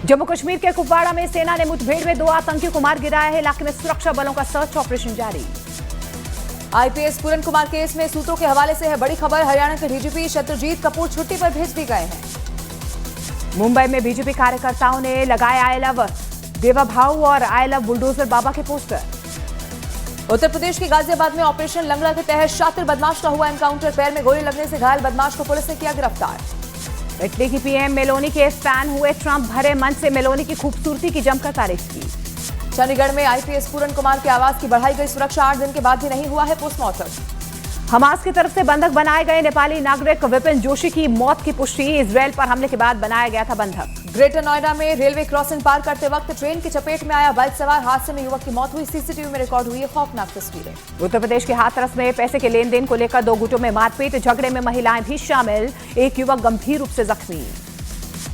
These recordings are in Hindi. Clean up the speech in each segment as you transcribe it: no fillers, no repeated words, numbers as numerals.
जम्मू कश्मीर के कुपवाड़ा में सेना ने मुठभेड़ में 2 आतंकियों को मार गिराया है। इलाके में सुरक्षा बलों का सर्च ऑपरेशन जारी। आईपीएस पूरन कुमार केस में सूत्रों के हवाले से है बड़ी खबर। हरियाणा के डीजीपी शत्रुजीत कपूर छुट्टी पर भेज दिए गए हैं। मुंबई में बीजेपी कार्यकर्ताओं ने लगाए आई लव देवा भाऊ और आई लव बुलडोजर बाबा के पोस्टर। उत्तर प्रदेश के गाजियाबाद में ऑपरेशन लंगड़ा के तहत शातिर बदमाश का हुआ एनकाउंटर। पैर में गोली लगने से घायल बदमाश को पुलिस ने किया गिरफ्तार। इटली की पीएम मेलोनी के फैन हुए ट्रंप। भरे मंच से मेलोनी की खूबसूरती की जमकर तारीफ की। चंडीगढ़ में आईपीएस पूरन कुमार के आवास की बढ़ाई गई सुरक्षा। 8 दिन के बाद भी नहीं हुआ है पोस्टमार्टम। हमास की तरफ से बंधक बनाए गए नेपाली नागरिक विपिन जोशी की मौत की पुष्टि। इजरायल पर हमले के बाद बनाया गया था बंधक। ग्रेटर नोएडा में रेलवे क्रॉसिंग पार करते वक्त ट्रेन की चपेट में आया बाइक सवार। हादसे में युवक की मौत हुई। सीसीटीवी में रिकॉर्ड हुई खौफनाक तस्वीरें। उत्तर प्रदेश के हाथरस में पैसे के लेन देन को लेकर 2 गुटों में मारपीट। झगड़े में महिलाएं भी शामिल। एक युवक गंभीर रूप से जख्मी।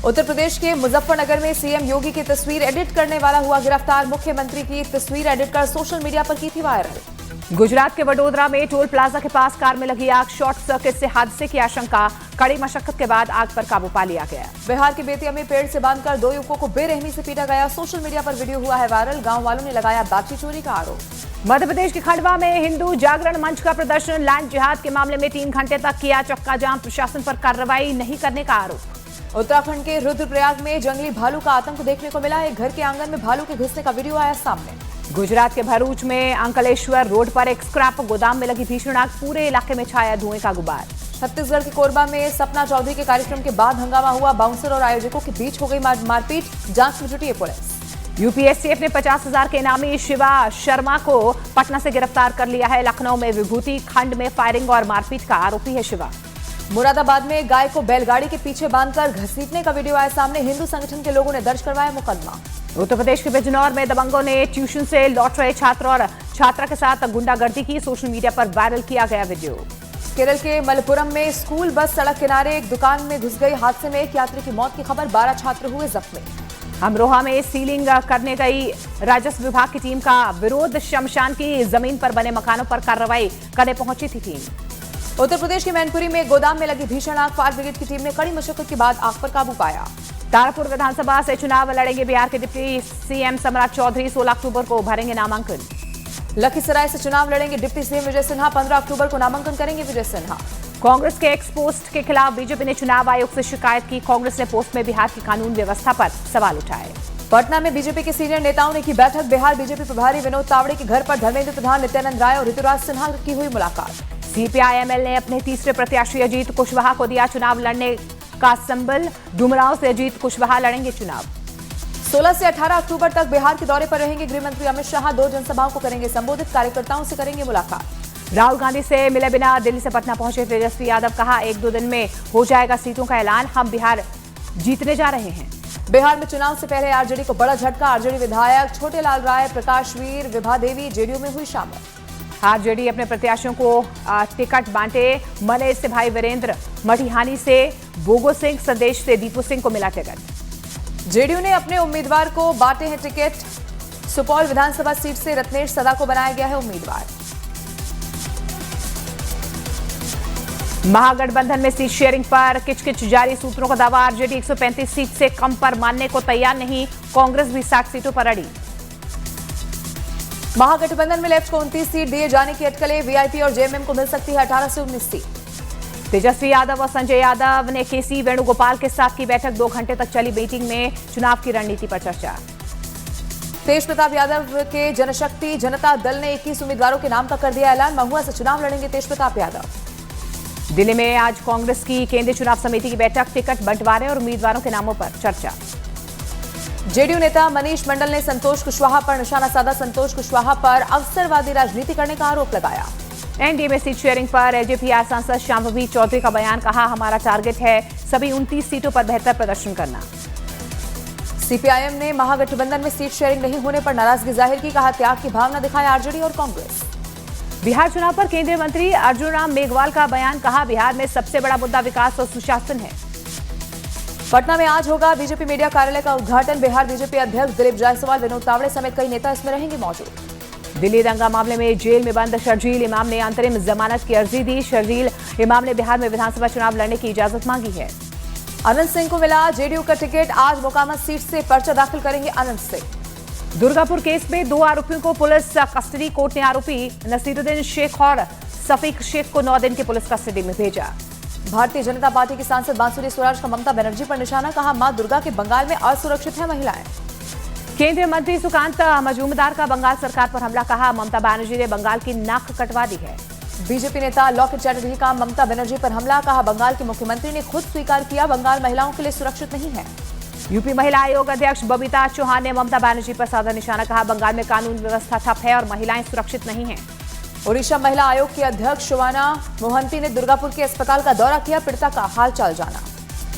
उत्तर प्रदेश के मुजफ्फरनगर में सीएम योगी की तस्वीर एडिट करने वाला हुआ गिरफ्तार। मुख्यमंत्री की तस्वीर एडिट कर सोशल मीडिया पर की थी वायरल। गुजरात के वडोदरा में टोल प्लाजा के पास कार में लगी आग। शॉर्ट सर्किट से हादसे की आशंका। कड़ी मशक्कत के बाद आग पर काबू पा लिया गया। बिहार के बेतिया में पेड़ से बांधकर 2 युवकों को बेरहमी से पीटा गया। सोशल मीडिया पर वीडियो हुआ है वायरल। गांव वालों ने लगाया बैटरी चोरी का आरोप। मध्य प्रदेश के खंडवा में हिंदू जागरण मंच का प्रदर्शन। लैंड जिहाद के मामले में 3 घंटे तक किया चक्का जाम। प्रशासन पर कार्रवाई नहीं करने का आरोप। उत्तराखंड के रुद्रप्रयाग में जंगली भालू का आतंक देखने को मिला। एक घर के आंगन में भालू के घुसने का वीडियो आया सामने। गुजरात के भरूच में अंकलेश्वर रोड पर एक स्क्रैप गोदाम में लगी भीषण आग। पूरे इलाके में छाया धुएं का गुबार। छत्तीसगढ़ के कोरबा में सपना चौधरी के कार्यक्रम के बाद हंगामा हुआ। बाउंसर और आयोजकों के बीच हो गई मारपीट। जांच में जुटी है पुलिस। यूपीएससीएफ ने 50,000 के इनामी शिवा शर्मा को पटना से गिरफ्तार कर लिया है। लखनऊ में विभूति खंड में फायरिंग और मारपीट का आरोपी है शिवा। मुरादाबाद में गाय को बैलगाड़ी के पीछे बांधकर घसीटने का वीडियो आया सामने। हिंदू संगठन के लोगों ने दर्ज करवाया मुकदमा। उत्तर प्रदेश के बिजनौर में दबंगों ने ट्यूशन से लौट रहे छात्र और छात्रा के साथ गुंडागर्दी की। सोशल मीडिया पर वायरल किया गया वीडियो। केरल के मलपुरम में स्कूल बस सड़क किनारे एक दुकान में घुस गई। हादसे में एक यात्री की मौत की खबर। 12 छात्र हुए जख्मी। अमरोहा में सीलिंग करने गई राजस्व विभाग की टीम का विरोध। शमशान की जमीन पर बने मकानों पर कार्रवाई करने पहुंची थी टीम। उत्तर प्रदेश के मैनपुरी में गोदाम में लगी भीषण आग। फायर ब्रिगेड की टीम ने कड़ी मशक्कत के बाद आग पर काबू पाया। तारापुर विधानसभा से चुनाव लड़ेंगे बिहार के डिप्टी सीएम सम्राट चौधरी। 16 अक्टूबर को भरेंगे नामांकन। लखीसराय से चुनाव लड़ेंगे डिप्टी सीएम विजय सिन्हा। 15 अक्टूबर को नामांकन करेंगे विजय सिन्हा। कांग्रेस के एक्स पोस्ट के खिलाफ बीजेपी ने चुनाव आयोग से शिकायत की। कांग्रेस ने पोस्ट में बिहार की कानून व्यवस्था पर सवाल उठाए। पटना में बीजेपी के सीनियर नेताओं ने की बैठक। बिहार बीजेपी प्रभारी विनोद तावड़े के घर पर धर्मेंद्र प्रधान, नित्यानंद राय और ऋतुराज सिन्हा की हुई मुलाकात। सीपीआईएमएल ने अपने तीसरे प्रत्याशी अजीत कुशवाहा को दिया चुनाव लड़ने का संबल। डुमरांव से अजीत कुशवाहा लड़ेंगे चुनाव। 16 से 18 अक्टूबर तक बिहार के दौरे पर रहेंगे गृह मंत्री अमित शाह। 2 जनसभाओं को करेंगे संबोधित। कार्यकर्ताओं से करेंगे मुलाकात। राहुल गांधी से मिले बिना दिल्ली से पटना पहुंचे तेजस्वी यादव। कहा 1-2 दिन में हो जाएगा सीटों का ऐलान। हम बिहार जीतने जा रहे हैं। बिहार में चुनाव से पहले आरजेडी को बड़ा झटका। आरजेडी विधायक छोटे लाल राय, प्रकाश वीर, विभा देवी जेडीयू में हुई शामिल। आरजेडी अपने प्रत्याशियों को टिकट बांटे। मनेर से भाई वीरेंद्र, मटिहानी से बोगो सिंह, संदेश से दीपू सिंह को मिला टिकट। जेडीयू ने अपने उम्मीदवार को बांटे हैं टिकट। सुपौल विधानसभा सीट से रत्नेश सदा को बनाया गया है उम्मीदवार। महागठबंधन में सीट शेयरिंग पर किचकिच जारी। सूत्रों का दावा आरजेडी 135 सीट से कम पर मानने को तैयार नहीं। कांग्रेस भी 60 सीटों पर अड़ी। महागठबंधन में लेफ्ट को 29 सीट दिए जाने की अटकलें। वीआईपी और जेएमएम को मिल सकती है 18 से 19 सीट। तेजस्वी यादव और संजय यादव ने केसी वेणुगोपाल के साथ की बैठक। 2 घंटे तक चली मीटिंग में चुनाव की रणनीति पर चर्चा। तेज प्रताप यादव के जनशक्ति जनता दल ने 21 उम्मीदवारों के नाम का कर दिया ऐलान। महुआ से चुनाव लड़ेंगे तेज प्रताप यादव। दिल्ली में आज कांग्रेस की केंद्रीय चुनाव समिति की बैठक। टिकट बंटवारे और उम्मीदवारों के नामों पर चर्चा। जेडीयू नेता मनीष मंडल ने संतोष कुशवाहा पर निशाना साधा। संतोष कुशवाहा पर अवसरवादी राजनीति करने का आरोप लगाया। एनडीए में सीट शेयरिंग पर एलजेपीआर सांसद शांभवी चौधरी का बयान। कहा हमारा टारगेट है सभी 29 सीटों पर बेहतर प्रदर्शन करना। सीपीआईएम ने महागठबंधन में सीट शेयरिंग नहीं होने पर नाराजगी जाहिर की। कहा त्याग की भावना दिखाए आरजेडी और कांग्रेस। बिहार चुनाव पर केंद्रीय मंत्री अर्जुन राम मेघवाल का बयान। कहा बिहार में सबसे बड़ा मुद्दा विकास और सुशासन है। पटना में आज होगा बीजेपी मीडिया कार्यालय का उद्घाटन। बिहार बीजेपी अध्यक्ष दिलीप जायसवाल, विनोद तावड़े समेत कई नेता इसमें रहेंगे मौजूद। दिल्ली दंगा मामले में जेल में बंद शर्जील इमाम ने अंतरिम जमानत की अर्जी दी। शर्जील इमाम ने बिहार में विधानसभा चुनाव लड़ने की इजाजत मांगी है। अनंत सिंह को मिला जेडीयू का टिकट। आज मोकामा सीट से पर्चा दाखिल करेंगे अनंत सिंह। दुर्गापुर केस में 2 आरोपियों को पुलिस कस्टडी। कोर्ट ने आरोपी नसीरुद्दीन शेख और सफीक शेख को 9 दिन की पुलिस कस्टडी में भेजा। भारतीय जनता पार्टी की सांसद बांसुरी स्वराज का ममता बनर्जी पर निशाना। कहा, मां दुर्गा के बंगाल में असुरक्षित है महिलाएं। केंद्रीय मंत्री सुकांत मजूमदार का बंगाल सरकार पर हमला। कहा, ममता बनर्जी ने बंगाल की नाक कटवा दी है। बीजेपी नेता लॉकेट चैटर्जी का ममता बनर्जी पर हमला। कहा, बंगाल के मुख्यमंत्री ने खुद स्वीकार किया बंगाल महिलाओं के लिए सुरक्षित नहीं है। यूपी महिला आयोग अध्यक्ष बबीता चौहान ने ममता बनर्जी पर साधा निशाना। कहा, बंगाल में कानून व्यवस्था ठप है और महिलाएं सुरक्षित नहीं हैं। ओडिशा महिला आयोग की अध्यक्ष शिवाना मोहंती ने दुर्गापुर के अस्पताल का दौरा किया, पीड़िता का हालचाल जाना।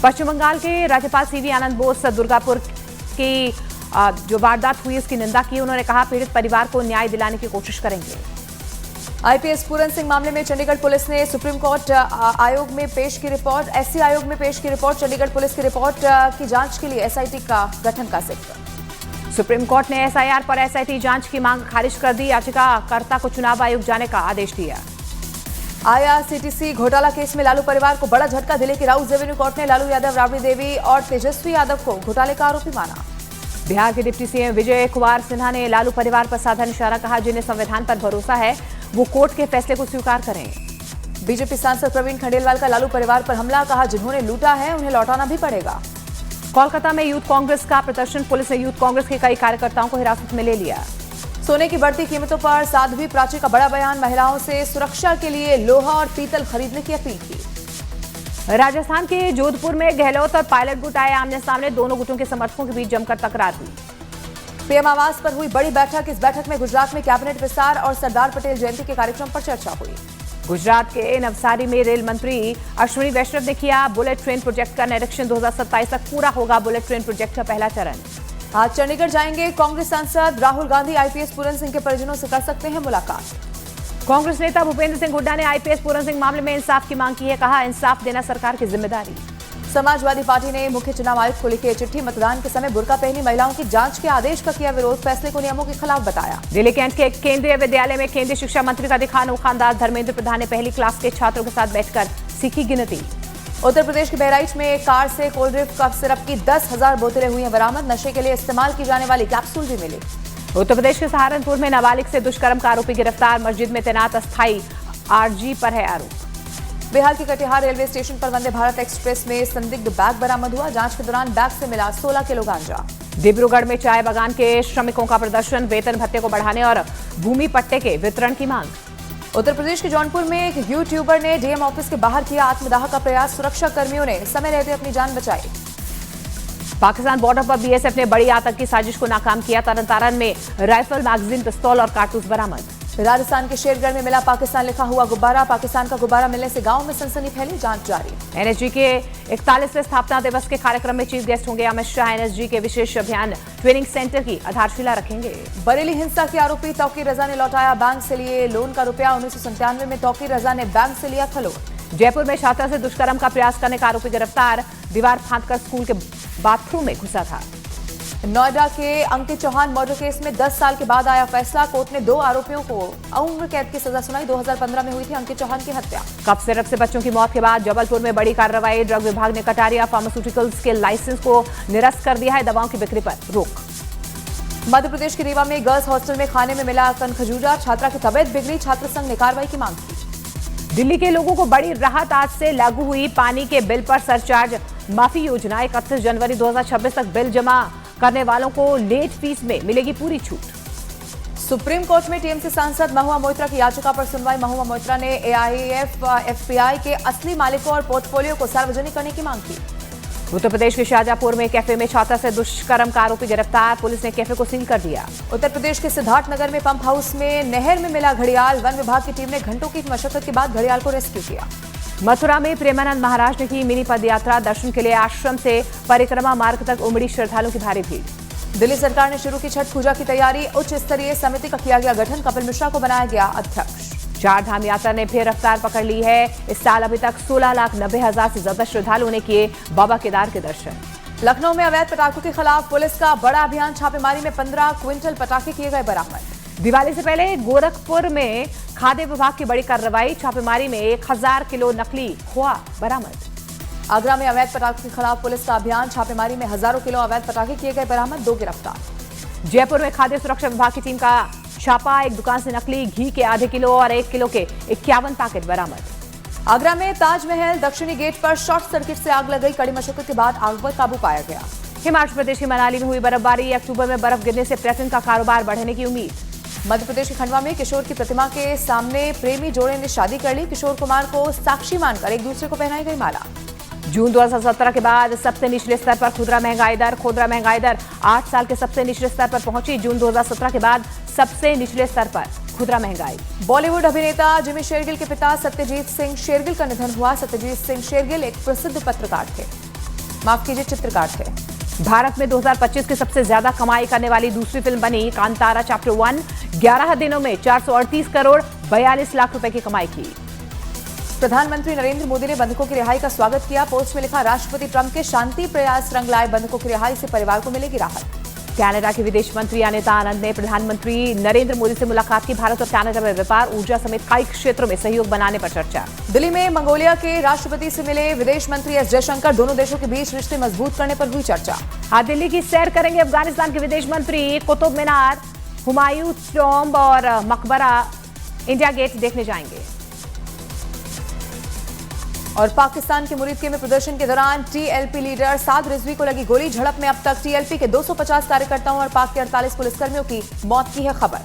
पश्चिम बंगाल के राज्यपाल सीवी आनंद बोस दुर्गापुर की जो वारदात हुई उसकी निंदा की। उन्होंने कहा, पीड़ित परिवार को न्याय दिलाने की कोशिश करेंगे। आईपीएस पूरन सिंह मामले में चंडीगढ़ पुलिस ने सुप्रीम कोर्ट आयोग में पेश की रिपोर्ट। एससी आयोग में पेश की रिपोर्ट। चंडीगढ़ पुलिस की रिपोर्ट की जांच के लिए एसआईटी का गठन का जिक्र। सुप्रीम कोर्ट ने एसआईआर पर एसआईटी जांच की मांग खारिज कर दी। याचिकाकर्ता को चुनाव आयोग जाने का आदेश दिया। आईआरसीटीसी घोटाला केस में लालू परिवार को बड़ा झटका। दिल्ली की राउत रेवेन्यू कोर्ट ने लालू यादव, राबड़ी देवी और तेजस्वी यादव को घोटाले का आरोपी माना। बिहार के डिप्टी सीएम विजय कुमार सिन्हा ने लालू परिवार पर साधा निशाना। कहा, जिन्हें संविधान पर भरोसा है वो कोर्ट के फैसले को स्वीकार करें। बीजेपी सांसद प्रवीण खंडेलवाल का लालू परिवार पर हमला। कहा, जिन्होंने लूटा है उन्हें लौटाना भी पड़ेगा। कोलकाता में यूथ कांग्रेस का प्रदर्शन। पुलिस ने यूथ कांग्रेस के कई कार्यकर्ताओं को हिरासत में ले लिया। सोने की बढ़ती कीमतों पर साध्वी प्राची का बड़ा बयान। महिलाओं से सुरक्षा के लिए लोहा और पीतल खरीदने की अपील की। राजस्थान के जोधपुर में गहलोत और पायलट गुट आए आमने सामने। दोनों गुटों के समर्थकों के बीच जमकर तकरार हुई। पीएम आवास पर हुई बड़ी बैठक। इस बैठक में गुजरात में कैबिनेट विस्तार और सरदार पटेल जयंती के कार्यक्रम पर चर्चा हुई। गुजरात के नवसारी में रेल मंत्री अश्विनी वैष्णव ने किया बुलेट ट्रेन प्रोजेक्ट का निरीक्षण। 2027 तक पूरा होगा बुलेट ट्रेन प्रोजेक्ट का पहला चरण। आज चंडीगढ़ जाएंगे कांग्रेस सांसद राहुल गांधी। आईपीएस पूरन सिंह के परिजनों से कर सकते हैं मुलाकात। कांग्रेस नेता भूपेंद्र सिंह हुड्डा ने आईपीएस पूरन सिंह मामले में इंसाफ की मांग की है। कहा, इंसाफ देना सरकार की जिम्मेदारी। समाजवादी पार्टी ने मुख्य चुनाव आयुक्त को लिखी चिट्ठी। मतदान के समय बुर्का पहनी महिलाओं की जांच के आदेश का किया विरोध। फैसले को नियमों के खिलाफ बताया। दिल्ली कैंट के केंद्रीय विद्यालय में केंद्रीय शिक्षा मंत्री का दिखा अनोखा अंदाज। धर्मेंद्र प्रधान ने पहली क्लास के छात्रों के साथ बैठकर सीखी गिनती। उत्तर प्रदेश के बहराइच में एक कार से कोल्ड ड्रिंक कफ सिरप की 10,000 बोतलें हुई हैं बरामद। नशे के लिए इस्तेमाल की जाने वाली कैप्सूल भी मिली। उत्तर प्रदेश के सहारनपुर में नाबालिग से दुष्कर्म का आरोपी गिरफ्तार। मस्जिद में तैनात अस्थायी आरजी पर है आरोप। बिहार के कटिहार रेलवे स्टेशन पर वंदे भारत एक्सप्रेस में संदिग्ध बैग बरामद हुआ। जांच के दौरान बैग से मिला 16 किलो गांजा। डिब्रूगढ़ में चाय बागान के श्रमिकों का प्रदर्शन। वेतन भत्ते को बढ़ाने और भूमि पट्टे के वितरण की मांग। उत्तर प्रदेश के जौनपुर में एक यूट्यूबर ने डीएम ऑफिस के बाहर किया आत्मदाह का प्रयास। सुरक्षा कर्मियों ने समय रहते अपनी जान बचाई। पाकिस्तान बॉर्डर पर बीएसएफ ने बड़ी आतंकी साजिश को नाकाम किया। तरन में राइफल, मैगजीन, पिस्तौल और कारतूस बरामद। राजस्थान के शेरगढ़ में मिला पाकिस्तान लिखा हुआ गुब्बारा। पाकिस्तान का गुब्बारा मिलने से गांव में सनसनी फैली। जांच जारी। एनएसजी के 41वें स्थापना दिवस के कार्यक्रम में चीफ गेस्ट होंगे अमित शाह। एनएसजी के विशेष अभियान ट्रेनिंग सेंटर की आधारशिला रखेंगे। बरेली हिंसा के आरोपी तौकीर रजा ने लौटाया बैंक से लिए लोन का रुपया। 1997 में तौकीर रजा ने बैंक से लिया खलोट। जयपुर में छात्रा से दुष्कर्म का प्रयास करने का आरोपी गिरफ्तार। दीवार फांदकर स्कूल के बाथरूम में घुसा था। नोएडा के अंकित चौहान मर्डर केस में 10 साल के बाद आया फैसला। कोर्ट ने 2 आरोपियों को उम्र कैद की सजा सुनाई। 2015 में हुई थी अंकित चौहान की हत्या। कफ सिरप से बच्चों की मौत के बाद जबलपुर में बड़ी कार्रवाई। ड्रग विभाग ने कटारिया फार्मास्यूटिकल्स के लाइसेंस को निरस्त कर दिया है। दवाओं की बिक्री पर रोक। मध्य प्रदेश के रीवा में गर्ल्स हॉस्टल में खाने में मिला कनखजूरा। छात्रा की तबियत बिगड़ी। छात्र संघ ने कार्रवाई की मांग की। दिल्ली के लोगों को बड़ी राहत। आज से लागू हुई पानी के बिल पर सरचार्ज माफी योजना। 31 जनवरी 2026 तक बिल जमा करने वालों को लेट फीस में मिलेगी पूरी छूट। सुप्रीम कोर्ट में टीएमसी सांसद महुआ मोइत्रा की याचिका पर सुनवाई। महुआ मोइत्रा ने एआईएफ एफपीआई के असली मालिकों और पोर्टफोलियो को सार्वजनिक करने की मांग की। उत्तर प्रदेश के शाहजहांपुर में कैफे में छात्रा से दुष्कर्म का आरोपी गिरफ्तार। पुलिस ने कैफे को सील कर दिया। उत्तर प्रदेश के सिद्धार्थनगर में पंप हाउस में नहर में मिला घड़ियाल। वन विभाग की टीम ने घंटों की मशक्कत के बाद घड़ियाल को रेस्क्यू किया। मथुरा में प्रेमानंद महाराज ने की मिनी पदयात्रा। दर्शन के लिए आश्रम से परिक्रमा मार्ग तक उमड़ी श्रद्धालुओं की भारी भीड़। दिल्ली सरकार ने शुरू की छठ पूजा की तैयारी। उच्च स्तरीय समिति का किया गया गठन। कपिल मिश्रा को बनाया गया अध्यक्ष। चार धाम यात्रा ने फिर रफ्तार पकड़ ली है। इस साल अभी तक 16,90,000 से ज्यादा श्रद्धालुओं ने किए बाबा केदार के दर्शन। लखनऊ में अवैध पटाखों के खिलाफ पुलिस का बड़ा अभियान। छापेमारी में 15 क्विंटल पटाखे किए गए बरामद। दिवाली से पहले गोरखपुर में खाद्य विभाग की बड़ी कार्रवाई। छापेमारी में 1000 किलो नकली खोआ बरामद। आगरा में अवैध पटाखों के खिलाफ पुलिस का अभियान, छापेमारी में हजारों किलो अवैध पटाखे किए गए बरामद, 2 गिरफ्तार। जयपुर में खाद्य सुरक्षा विभाग की टीम का छापा, एक दुकान से नकली घी के आधे किलो और 1 किलो के 51 पैकेट बरामद। आगरा में ताजमहल दक्षिणी गेट पर शॉर्ट सर्किट से आग लग गई, कड़ी मशक्कत के बाद आग पर काबू पाया गया। हिमाचल प्रदेश के मनाली में हुई बर्फबारी, अक्टूबर में बर्फ गिरने से पर्यटन का कारोबार बढ़ने की उम्मीद। मध्य प्रदेश के खंडवा में किशोर की प्रतिमा के सामने प्रेमी जोड़े ने शादी कर ली, किशोर कुमार को साक्षी मानकर एक दूसरे को पहनाई गई माला। जून 2017 के बाद सबसे निचले स्तर पर खुदरा महंगाई दर 8 साल के सबसे निचले स्तर पर पहुंची। जून 2017 के बाद सबसे निचले स्तर पर खुदरा महंगाई। बॉलीवुड अभिनेता जिमी शेरगिल के पिता सत्यजीत सिंह शेरगिल का निधन हुआ। सत्यजीत सिंह शेरगिल एक प्रसिद्ध चित्रकार थे। भारत में 2025 की सबसे ज्यादा कमाई करने वाली दूसरी फिल्म बनी कांतारा चैप्टर 1, 11 दिनों में 438 करोड़ 42 लाख रुपए की कमाई की। प्रधानमंत्री नरेंद्र मोदी ने बंधकों की रिहाई का स्वागत किया। पोस्ट में लिखा, राष्ट्रपति ट्रंप के शांति प्रयास रंग लाए, बंधकों की रिहाई से परिवार को मिलेगी राहत। कनाडा के विदेश मंत्री अनिता आनंद ने प्रधानमंत्री नरेंद्र मोदी से मुलाकात की। भारत और कनाडा में व्यापार, ऊर्जा समेत कई क्षेत्रों में सहयोग बनाने पर चर्चा। दिल्ली में मंगोलिया के राष्ट्रपति से मिले विदेश मंत्री एस जयशंकर, दोनों देशों के बीच रिश्ते मजबूत करने पर हुई चर्चा। आज दिल्ली की सैर करेंगे अफगानिस्तान के विदेश मंत्री, कुतुब मीनार, हुमायूं टॉम्ब और मकबरा, इंडिया गेट देखने जाएंगे। और पाकिस्तान के मुरीदके में प्रदर्शन के दौरान टीएलपी लीडर साद रिजवी को लगी गोली। झड़प में अब तक टीएलपी के 250 कार्यकर्ताओं और पाक के 48 पुलिसकर्मियों की मौत की है खबर।